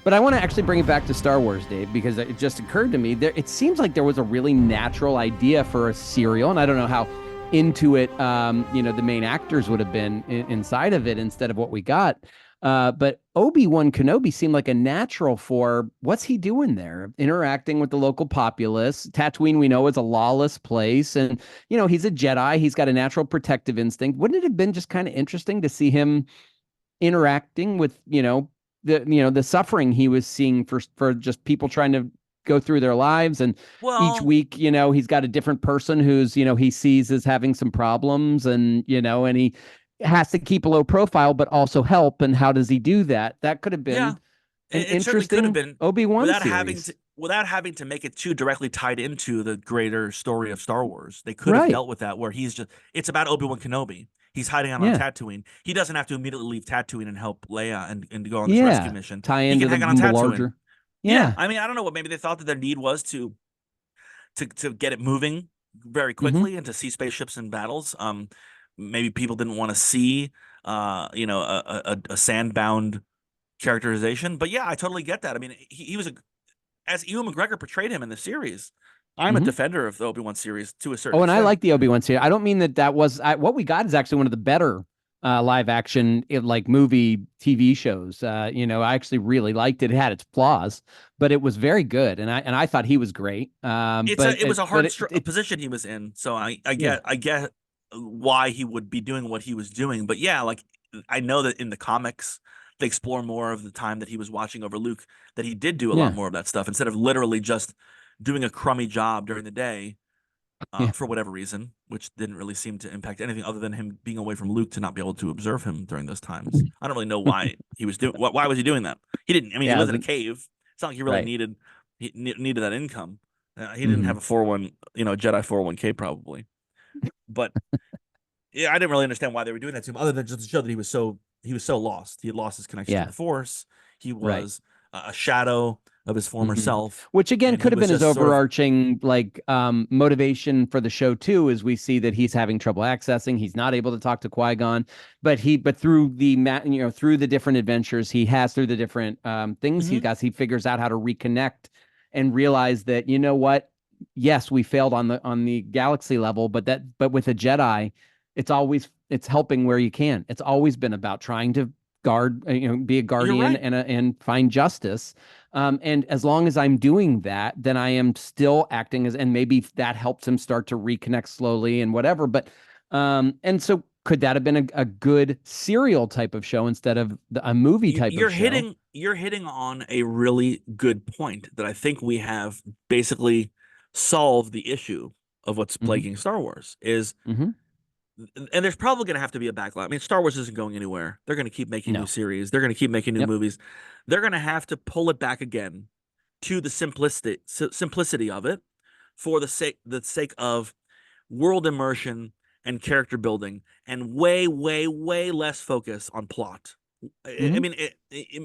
But I want to actually bring it back to Star Wars, Dave, because it just occurred to me it seems like there was a really natural idea for a serial, and I don't know how into it, the main actors would have been inside of it instead of what we got. But Obi-Wan Kenobi seemed like a natural for what's he doing there, interacting with the local populace. Tatooine, we know, is a lawless place. And, he's a Jedi. He's got a natural protective instinct. Wouldn't it have been just kind of interesting to see him interacting with, the suffering he was seeing for just people trying to go through their lives, and each Well, week he's got a different person who's he sees as having some problems, and and he has to keep a low profile but also help, and how does he do that? That could have yeah, been an it certainly could have interesting been Obi-Wan series. without having to make it too directly tied into the greater story of Star Wars. They could have Right. dealt with that where it's about Obi-Wan Kenobi. He's hiding out on Yeah. Tatooine. He doesn't have to immediately leave Tatooine and help Leia and go on this rescue Yeah, mission. tie He into can the hang out on Tatooine. larger. Yeah, Yeah. I mean, I don't know what maybe they thought that their need was to get it moving very Mm-hmm. quickly and to see spaceships and battles. Maybe people didn't want to see a sandbound characterization. But yeah, I totally get that. I mean, he was as Ewan McGregor portrayed him in the series. I'm a Mm-hmm. defender of the Obi-Wan series to a certain Oh, and I extent. like the Obi-Wan series. I don't mean that was what we got is actually one of the better live action like movie TV shows. I actually really liked it. It had its flaws, but it was very good, and I thought he was great. It was a It position he was in, so yeah. I get why he would be doing what he was doing. But yeah, like I know that in the comics they explore more of the time that he was watching over Luke, that he did do a lot Yeah. more of that stuff instead of literally just doing a crummy job during the day Yeah. for whatever reason, which didn't really seem to impact anything other than him being away from Luke to not be able to observe him during those times. I don't really know why he was doing. Why was he doing that? He didn't. I mean, he Yeah. lives in a cave. It's not like he really Right. needed that income. He didn't Mm-hmm. have a 401, Jedi 401k probably. But yeah, I didn't really understand why they were doing that to him, other than just to show that he was so lost. He had lost his connection to Yeah. the Force. He Right. was a shadow of his former Mm-hmm. self, Which again and he could have was been his just sort of overarching like motivation for the show too, as we see that he's having trouble accessing. He's not able to talk to Qui-Gon, but through through the different adventures he has, through the different things he Mhm. got, he figures out how to reconnect and realize that what, yes, we failed on the galaxy level, but with a Jedi, it's helping where you can. It's always been about trying to guard, be a You're guardian right. and find justice. And as long as I'm doing that, then I am still acting as, and maybe that helps him start to reconnect slowly and whatever. But, and so could that have been a good serial type of show instead of a movie type of show? You're hitting on a really good point that I think we have basically solved the issue of what's Hmm. plaguing Star Wars is, Hmm. and there's probably going to have to be a backlash. I mean, Star Wars isn't going anywhere. They're going to keep making new No. series. They're going to keep making new Yep. movies. They're going to have to pull it back again to the simplicity of it for the sake of world immersion and character building and way, way, way less focus on plot. I Hmm. mean,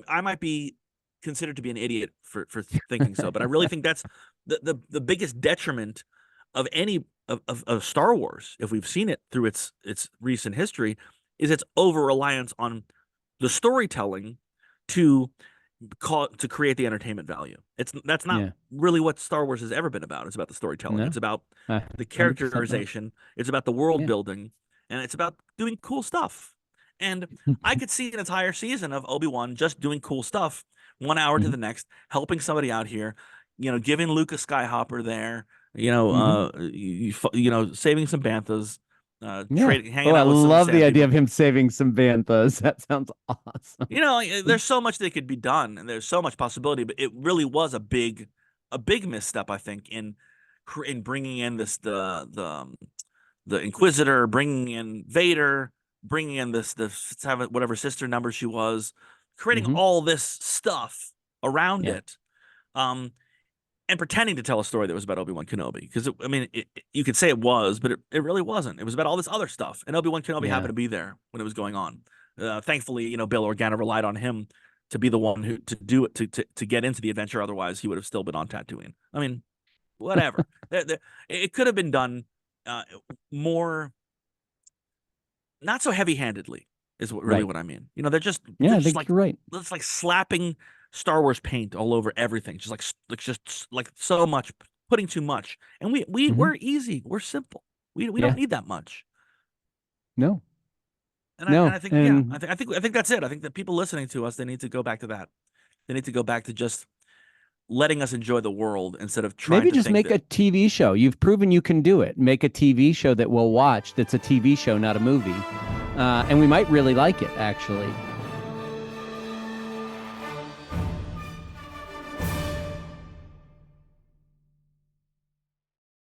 I might be considered to be an idiot for thinking so, but I really think that's the biggest detriment of any of Star Wars, if we've seen it through its recent history, is its over reliance on the storytelling to to create the entertainment value. That's not Yeah. really what Star Wars has ever been about. It's about the storytelling. No. It's about Uh, the 100% not. characterization. It's about the world Yeah. building, and it's about doing cool stuff. And I could see an entire season of Obi-Wan just doing cool stuff, 1 hour to Hmm. the next, helping somebody out here, giving Luke a skyhopper there, Hmm. saving some banthas, Yeah. trading, Oh, hanging I out with some love the sand idea people. of him saving some banthas. That sounds awesome. There's so much that could be done, and there's so much possibility. But it really was a big misstep, I think, in bringing in the Inquisitor, bringing in Vader, bringing in the seven whatever sister number she was, creating Hmm. all this stuff around Yeah. it, um, and pretending to tell a story that was about Obi-Wan Kenobi. Because I mean, you could say it was, but it really wasn't. It was about all this other stuff, and Obi-Wan Kenobi happened Yeah. to be there when it was going on. Thankfully, Bill Organa relied on him to be the one who to do it to get into the adventure. Otherwise, he would have still been on Tatooine. I mean, whatever. It could have been done uh, more, not so heavy-handedly, is really Right. what I mean. Yeah, They're I just think like you're right. it's like slapping Star Wars paint all over everything, just like so much, putting too much. And we're easy, we're simple. We don't need that much. No. And I think I think that's it. I think that people listening to us, they need to go back to that. They need to go back to just letting us enjoy the world instead of trying maybe to just make a TV show. You've proven you can do it. Make a TV show that we'll watch. That's a TV show, not a movie. And we might really like it, actually.